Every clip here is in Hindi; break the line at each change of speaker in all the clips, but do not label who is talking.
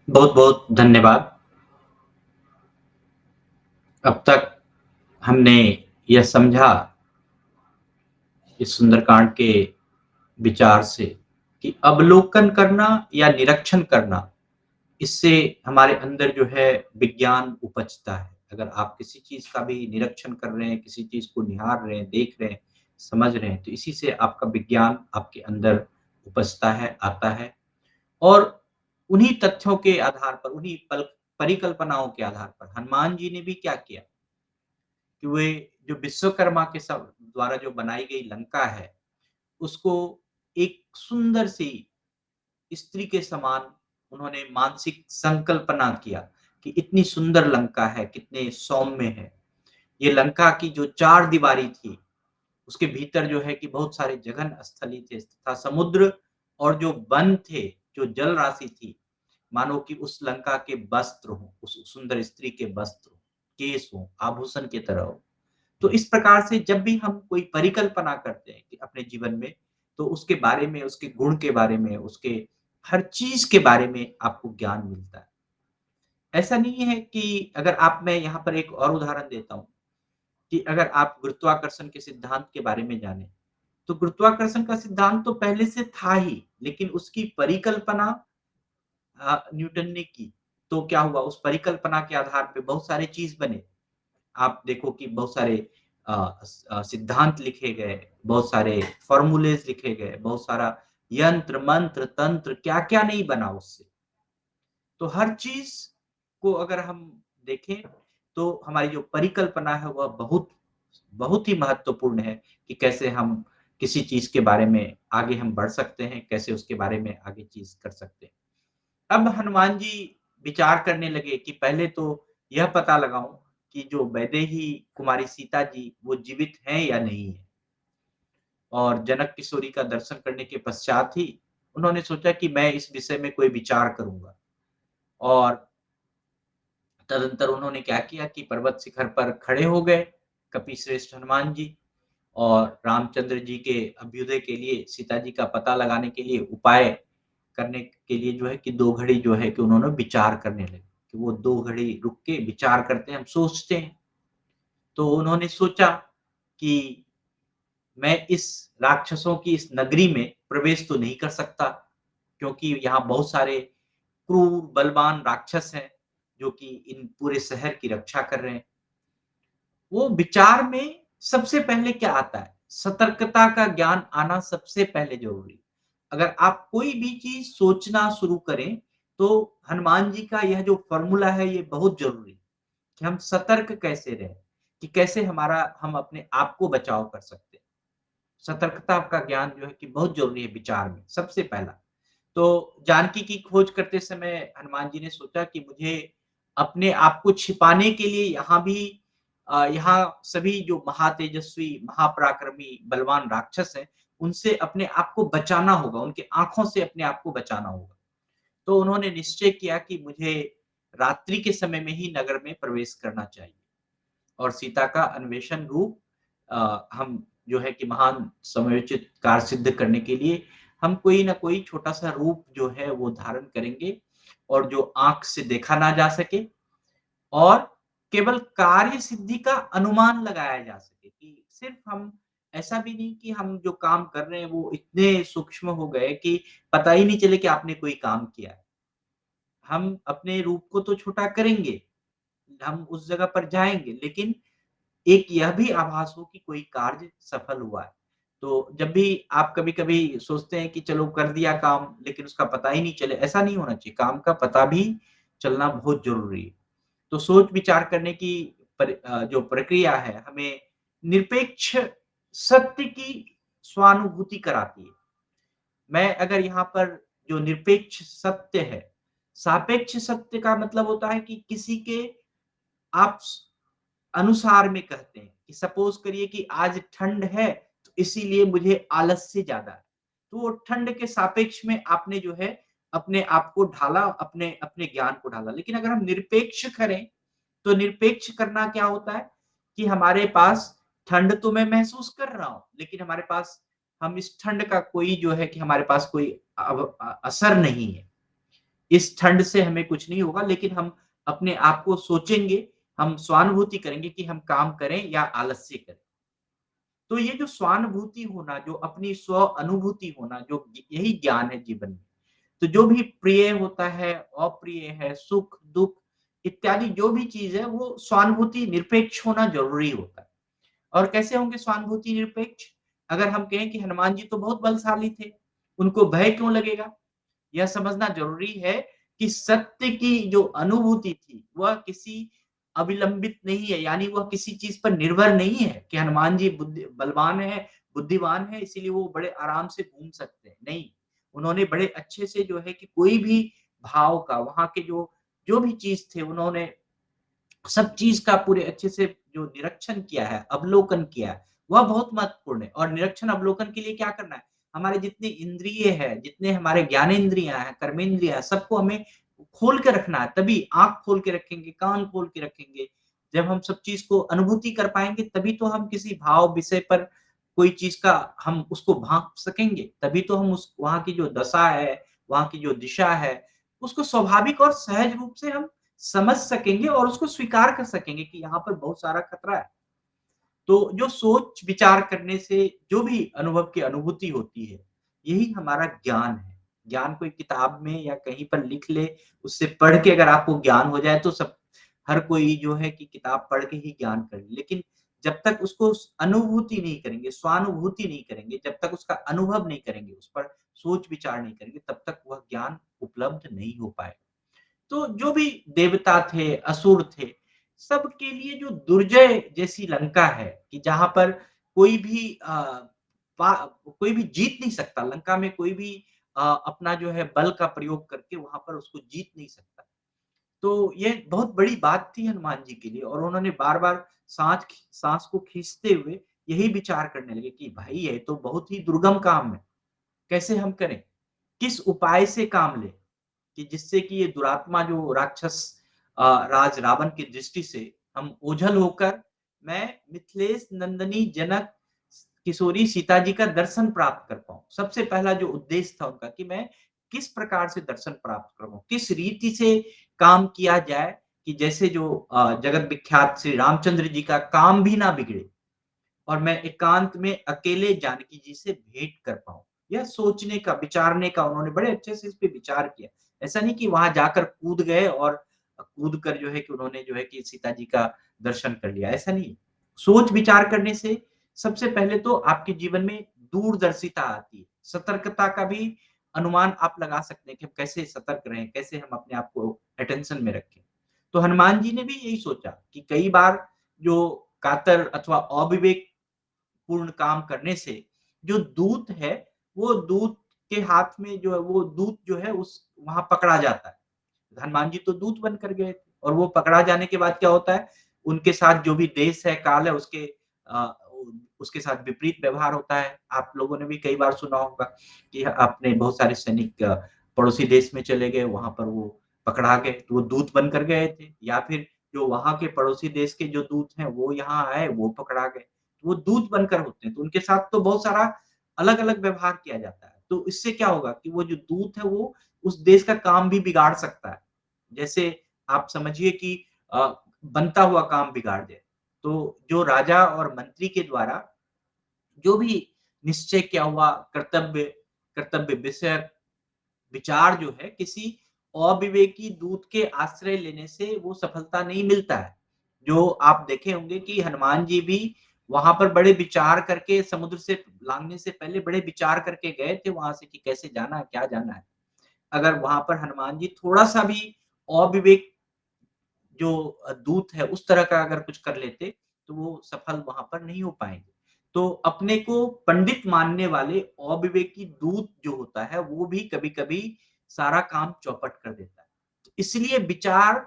बहुत-बहुत धन्यवाद। अब तक हमने यह समझा इस सुंदरकांड के विचार से कि अवलोकन करना या निरीक्षण करना, इससे हमारे अंदर जो है विज्ञान उपजता है। अगर आप किसी चीज़ का भी निरीक्षण कर रहे हैं, किसी चीज़ को निहार रहे हैं, देख रहे हैं, समझ रहे हैं, तो इसी से आपका विज्ञान आपके अंदर उपजता है, आता है। और उन्हीं तथ्यों के आधार पर, उन्हीं परिकल्पनाओं के आधार पर हनुमान जी ने भी क्या किया कि वे जो विश्वकर्मा के सब द्वारा जो बनाई गई लंका है, उसको एक सुंदर सी स्त्री के समान उन्होंने मानसिक संकल्पना किया कि इतनी सुंदर लंका है, कितने सौम्य है। ये लंका की जो चारदीवारी थी, उसके भीतर जो है कि बहुत सारे जघन स्थली थे तथा समुद्र और जो वन थे, जो जल राशि थी, मानो कि उस लंका के वस्त्र हों, उस सुंदर स्त्री के वस्त्र हों, केश हों, आभूषण की तरह हों। तो इस प्रकार से जब भी हम कोई परिकल्पना करते हैं कि अपने जीवन में, तो उसके बारे में, उसके गुण के बारे में, उसके हर चीज़ के बारे में आपको ज्ञान मिलता है। ऐसा नहीं है कि अगर आप मैं यहाँ पर एक और उदाहरण देता हूँ कि अगर आप गुरुत्वाकर्षण के सिद्धांत के बारे में जानें, तो गुरुत्वाकर्षण का सिद्धांत तो पहले से था ही, लेकिन उसकी परिकल्पना न्यूटन ने की। तो क्या हुआ, उस परिकल्पना के आधार पे बहुत सारे चीज़ बने। आप देखो कि बहुत सारे सिद्धांत लिखे गए, बहुत सारे फ़ॉर्मूलेज़ लिखे गए, बहुत सारा यंत्र, मंत्र, तंत्र क्या-क्या नहीं बना उससे। तो हर चीज़ को अगर हम देखें, तो हमारी जो परिकल्पना है वह बहुत बहुत ही महत्वपूर्ण है कि कैसे हम किसी चीज़ के बारे में आगे हम बढ़ सकते हैं, कैसे उसके बारे में आगे चीज़ कर सकते हैं। अब हनुमान जी विचार करने लगे कि पहले तो यह पता लगाऊँ कि जो वैदेही कुमारी सीता जी वो जीवित हैं या नहीं है। और जनक किशोरी का दर्शन करने के पश्चात ही उन्होंने सोचा कि मैं इस विषय में कोई विचार करूँगा। और तदंतर उन्होंने क्या किया कि पर्वत शिखर पर खड़े हो गए, कपिश्रेष्ठ हनुमान जी, और रामचंद्र जी के अभ्युदय के लिए, सीता जी का पता लगाने के लिए, उपाय करने के लिए जो है कि 2 घड़ी जो है कि उन्होंने विचार करने लगे, कि वो 2 घड़ी रुक के विचार करते हैं, हम सोचते हैं। तो उन्होंने सोचा कि मैं इस राक्षसों की इस नगरी में प्रवेश तो नहीं कर सकता, क्योंकि यहाँ बहुत सारे क्रूर, बलवान राक्षस हैं, जो कि इन पूरे शहर की रक्षा कर रहे हैं। वो विचार में सबसे पहले क्या आता है? सतर्कता का ज्ञान आना सबसे पहले ज़रूरी। अगर आप कोई भी चीज़ सोचना शुरू करें, तो हनुमान जी का यह जो फ़ॉर्मूला है, ये बहुत ज़रूरी है कि हम सतर्क कैसे रहें, कि कैसे हम अपने आप को बचाव कर सकते हैं। सतर्कता का ज्ञान जो है कि बहुत ज़रूरी है विचार में, सबसे पहला। तो जानकी की खोज करते समय हनुमान जी ने सोचा कि मुझे अपने आप को छिपाने के लिए यहाँ सभी जो महातेजस्वी, महापराक्रमी, बलवान राक्षस हैं, उनसे अपने आप को बचाना होगा, उनकी आँखों से अपने आप को बचाना होगा। तो उन्होंने निश्चय किया कि मुझे रात्रि के समय में ही नगर में प्रवेश करना चाहिए और सीता का अन्वेषण रूप हम जो है कि महान समयोचित कार्य सिद्ध करने के लिए हम कोई न कोई छोटा-सा रूप जो है वो धारण करेंगे और जो आँख से देखा ना जा सके और केवल कार्य सिद्धि का अनुमान लगाया जा सके कि सिर्फ हम ऐसा भी नहीं कि हम जो काम कर रहे हैं वो इतने सूक्ष्म हो गए कि पता ही नहीं चले कि आपने कोई काम किया है। हम अपने रूप को तो छोटा करेंगे, हम उस जगह पर जाएँगे, लेकिन एक यह भी आभास हो कि कोई कार्य सफल हुआ है। तो जब भी आप कभी-कभी सोचते हैं कि चलो कर दिया काम, लेकिन उसका पता ही नहीं चले, ऐसा नहीं होना चाहिए। काम का पता भी चलना बहुत ज़रूरी है। तो सोच-विचार करने की जो प्रक्रिया है, हमें निरपेक्ष सत्य की स्वानुभूति कराती है। मैं अगर यहाँ पर जो निरपेक्ष सत्य है, सापेक्ष सत्य का मतलब होता है कि किसी के आप अनुसार में कहते हैं कि सपोज़ करिए कि आज ठंड है, तो इसीलिए मुझे आलस्य ज़्यादा है। तो वो ठंड के सापेक्ष में आपने जो है, अपने आप को ढाला, अपने अपने ज्ञान को ढाला। लेकिन अगर हम निरपेक्ष करें, तो निरपेक्ष करना क्या होता है कि हमारे पास ठंड तो मैं महसूस कर रहा हूँ, लेकिन हम इस ठंड का कोई जो है कि हमारे पास कोई असर नहीं है। इस ठंड से हमें कुछ नहीं होगा, लेकिन हम अपने आप को सोचेंगे, हम स्वानुभूति करेंगे कि हम काम करें या आलस्य करें। तो ये जो स्वानुभूति होना, जो अपनी स्व अनुभूति होना, जो यही ज्ञान है जीवन में। तो जो भी प्रिय होता है, अप्रिय है, सुख-दुःख इत्यादि जो भी चीज़ है, वो स्वानुभूति निरपेक्ष होना ज़रूरी होता है। और कैसे होंगे स्वानुभूति निरपेक्ष? अगर हम कहें कि हनुमान जी तो बहुत बलशाली थे, उनको भय क्यों लगेगा? यह समझना ज़रूरी है कि सत्य की जो अनुभूति थी, वह किसी अविलंबित नहीं है, यानी वह किसी चीज़ पर निर्भर नहीं है कि हनुमान जी बलवान हैं, बुद्धिमान हैं, इसीलिए वो बड़े आराम से घूम सकते हैं। नहीं, उन्होंने बड़े अच्छे से जो है कि कोई भी भाव का, वहाँ के जो भी चीज़ थे, उन्होंने सब चीज़ का पूरे अच्छे से जो निरीक्षण किया है, अवलोकन किया है, वह बहुत महत्वपूर्ण है और निरीक्षण अवलोकन के लिए क्या करना है? हमारे जितने इंद्रिय हैं, जितने हमारे ज्ञानेंद्रियाँ हैं, कर्मेंद्रियाँ हैं, सबको हमें खोल के रखना है, तभी आँख खोल के रखेंगे, कान खोल के रखेंगे। जब हम सब चीज़ को अनुभूति कर पाएँगे, तभी तो हम किसी भाव विषय पर कोई चीज़ का हम उसको भाँप सकेंगे, तभी तो हम उस वहाँ की जो दशा है, वहाँ की जो दिशा है, उसको स्वाभाविक और सहज रूप से हम समझ सकेंगे और उसको स्वीकार कर सकेंगे कि यहाँ पर बहुत सारा खतरा है। तो जो सोच विचार करने से जो भी अनुभव की अनुभूति होती है, यही हमारा ज्ञान है। ज्ञान कोई किताब में या कहीं पर लिख ले, उससे पढ़ के अगर आपको ज्ञान हो जाए तो सब हर कोई जो है कि किताब पढ़ के ही ज्ञान कर ले। लेकिन जब तक उसको अनुभूति नहीं करेंगे, स्वानुभूति नहीं करेंगे, जब तक उसका अनुभव नहीं करेंगे, उस पर सोच विचार नहीं करेंगे, तब तक वह ज्ञान उपलब्ध नहीं हो पाएगा। तो जो भी देवता थे, असुर थे, सबके लिए जो दुर्जय जैसी लंका है कि जहाँ पर कोई भी पा कोई भी जीत नहीं सकता, लंका में कोई भी अपना जो है बल का प्रयोग करके वहाँ पर उसको जीत नहीं सकता। तो ये बहुत बड़ी बात थी हनुमान जी के लिए और उन्होंने बार-बार साँस को खींचते हुए यही विचार करने लगे कि भाई ये तो बहुत ही दुर्गम काम है, कैसे हम करें? किस उपाय से काम लें? कि जिससे कि ये दुरात्मा जो राक्षस राज रावण की दृष्टि से हम ओझल होकर मैं मिथिलेश नंदिनी जनक किशोरी सीता जी का दर्शन प्राप्त कर पाऊँ। सबसे पहला जो उद्देश्य था उनका कि मैं किस प्रकार से दर्शन प्राप्त करूँ, किस रीति से काम किया जाए कि जैसे जो जगत विख्यात श्री रामचंद्र जी का काम भी ना बिगड़े। और मैं एकांत में अकेले जानकी जी से भेंट कर पाऊँ। यह सोचने का, विचारने का उन्होंने बड़े अच्छे से इस पे विचार किया। ऐसा नहीं कि वहाँ जाकर कूद गए और कूद कर जो है कि उन्होंने जो है कि सीता जी का दर्शन कर लिया, ऐसा नहीं। सोच विचार करने से सबसे पहले तो आपके जीवन में दूरदर्शिता आती है। सतर्कता का भी अनुमान आप लगा सकते हैं कि हम कैसे सतर्क रहें, कैसे हम अपने आप को अटेंशन में रखें। तो हनुमान जी ने भी यही सोचा कि कई बार जो कातर अथवा अविवेक पूर्ण काम करने से जो दूत है, वो दूत के हाथ में जो है वो दूत जो है उस वहाँ पकड़ा जाता है। हनुमान जी तो दूत बनकर गए थे और वो पकड़ा जाने के बाद क्या होता है, उनके साथ जो भी देश है, काल है उसके उसके साथ विपरीत व्यवहार होता है। आप लोगों ने भी कई बार सुना होगा कि अपने बहुत सारे सैनिक पड़ोसी देश में चले गए, वहाँ पर वो पकड़ा गए, तो वो दूत बनकर गए थे या फिर जो वहाँ के पड़ोसी देश के जो दूत हैं, वो यहाँ आए, वो पकड़ा गए। वो दूत बनकर होते हैं, तो उनके साथ तो बहुत सारा अलग-अलग व्यवहार किया जाता है। तो इससे क्या होगा कि वो जो दूत है वो उस देश का काम भी बिगाड़ सकता है। जैसे आप समझिए कि बनता हुआ काम बिगाड़ दे। तो जो राजा और मंत्री के द्वारा जो भी निश्चय किया हुआ कर्तव्य विषयक विचार जो है किसी अविवेकी दूत के आश्रय लेने से वो सफलता नहीं मिलता है। जो आप देखे होंगे कि हनुमान जी भी वहाँ पर बड़े विचार करके समुद्र से लांघने से पहले बड़े विचार करके गए थे वहाँ से कि कैसे जाना है, क्या जाना है। अगर वहाँ पर हनुमान जी थोड़ा-सा भी अविवेक जो दूत है उस तरह का अगर कुछ कर लेते, तो वो सफल वहाँ पर नहीं हो पाएँगे। तो अपने को पंडित मानने वाले अविवेकी दूत जो होता है, वो भी कभी-कभी सारा काम चौपट कर देता है। तो इसलिए विचार,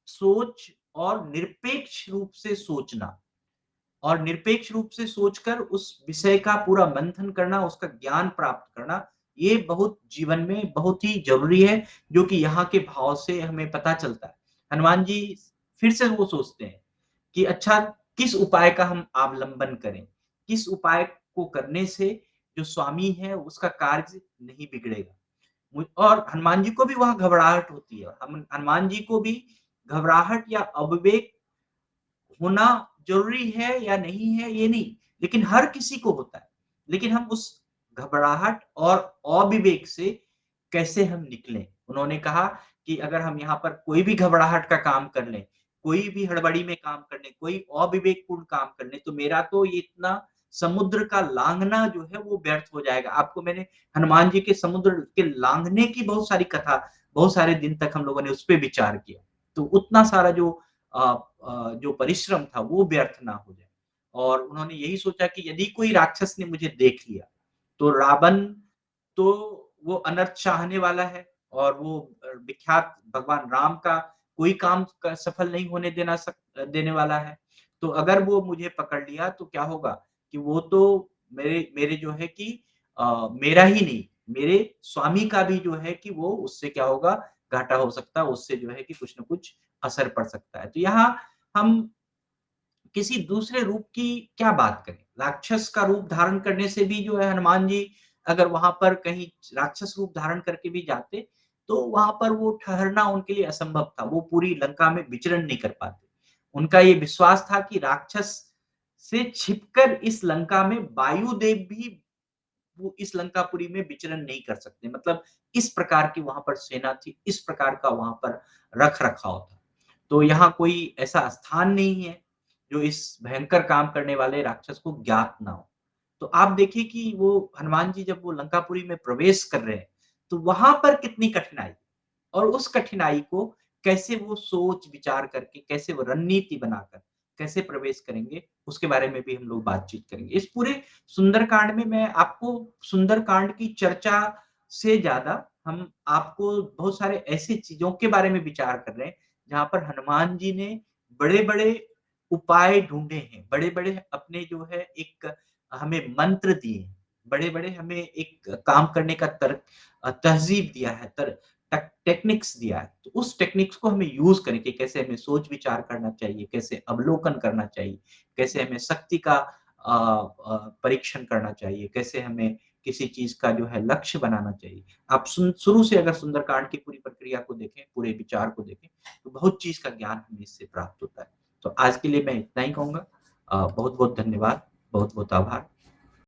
सोच और निरपेक्ष रूप से सोचना और निरपेक्ष रूप से सोचकर उस विषय का पूरा मंथन करना, उसका ज्ञान प्राप्त करना, ये बहुत जीवन में बहुत ही ज़रूरी है, जो कि यहाँ के भाव से हमें पता चलता है। हनुमान जी फिर से वो सोचते हैं कि अच्छा किस उपाय का हम अवलंबन करें? किस उपाय को करने से जो स्वामी है उसका कार्य नहीं बिगड़ेगा? और हनुमान जी को भी वहाँ घबराहट होती है। हम हनुमान जी को भी घबराहट या अविवेक होना ज़रूरी है या नहीं है ये नहीं, लेकिन हर किसी को होता है। लेकिन हम उस घबराहट और अविवेक से कैसे हम निकलें? उन्होंने कहा कि अगर हम यहाँ पर कोई भी घबराहट का काम कर लें, कोई भी हड़बड़ी में काम कर लें, कोई अविवेकपूर्ण काम कर लें, तो मेरा तो ये इतना समुद्र का लाँघना जो है वो व्यर्थ हो जाएगा। आपको मैंने हनुमान जी के समुद्र के लाँघने की बहुत सारी कथा, बहुत सारे दिन तक हम लोगों ने उस पे विचार किया। तो उतना सारा अ जो परिश्रम था वो व्यर्थ ना हो जाए। और उन्होंने यही सोचा कि यदि कोई राक्षस ने मुझे देख लिया, तो रावण तो वो अनर्थ चाहने वाला है और वो विख्यात भगवान राम का कोई काम क सफल नहीं होने देने वाला है। तो अगर वो मुझे पकड़ लिया तो क्या होगा कि वो तो मेरे मेरे जो है कि मेरा ही नहीं, मेरे स्वामी का भी जो है कि वो उससे क्या होगा, घाटा हो सकता है, उससे जो है कि कुछ न कुछ असर पड़ सकता है। तो यहाँ हम किसी दूसरे रूप की क्या बात करें? राक्षस का रूप धारण करने से भी जो है हनुमान जी अगर वहाँ पर कहीं राक्षस रूप धारण करके भी जाते, तो वहाँ पर वो ठहरना उनके लिए असंभव था। वो पूरी लंका में विचरण नहीं कर पाते। उनका ये विश्वास था कि राक्षस से छिपकर इस लंका में वायुदेव भी वो इस लंकापुरी में विचरण नहीं कर सकते। मतलब इस प्रकार की वहाँ पर सेना थी, इस प्रकार का वहाँ पर रख-रखाव था। तो यहाँ कोई ऐसा स्थान नहीं है, जो इस भयंकर काम करने वाले राक्षस को ज्ञात ना हो। तो आप देखिए कि वो हनुमान जी जब वो लंकापुरी में प्रवेश कर रहे हैं, तो वहाँ पर कितनी कठिनाई और उस कठिनाई को कैसे वो सोच-विचार करके, कैसे वो रणनीति बनाकर, कैसे प्रवेश करेंगे, उसके बारे में भी हम लोग बातचीत करेंगे। इस पूरे सुंदरकांड में मैं आपको सुंदरकांड की चर्चा से ज़्यादा हम आपको बहुत सारे ऐसी चीज़ों के बारे में विचार कर रहे हैं, जहाँ पर हनुमान जी ने बड़े-बड़े उपाय ढूँढे हैं, बड़े-बड़े अपने जो है एक हमें मंत्र दिए हैं, बड़े-बड़े हमें एक काम करने का तहज़ीब दिया है, टेक्निक्स दिया है। तो उस टेक्निक्स को हमें यूज़ करें कि कैसे हमें सोच-विचार करना चाहिए, कैसे अवलोकन करना चाहिए, कैसे हमें शक्ति का परीक्षण करना चाहिए, कैसे हमें किसी चीज़ का जो है लक्ष्य बनाना चाहिए। आप शुरू से अगर सुंदरकांड की पूरी प्रक्रिया को देखें, पूरे विचार को देखें, तो बहुत चीज़ का ज्ञान हमें इससे प्राप्त होता है। तो आज के लिए मैं इतना ही कहूँगा। बहुत-बहुत धन्यवाद, बहुत-बहुत आभार।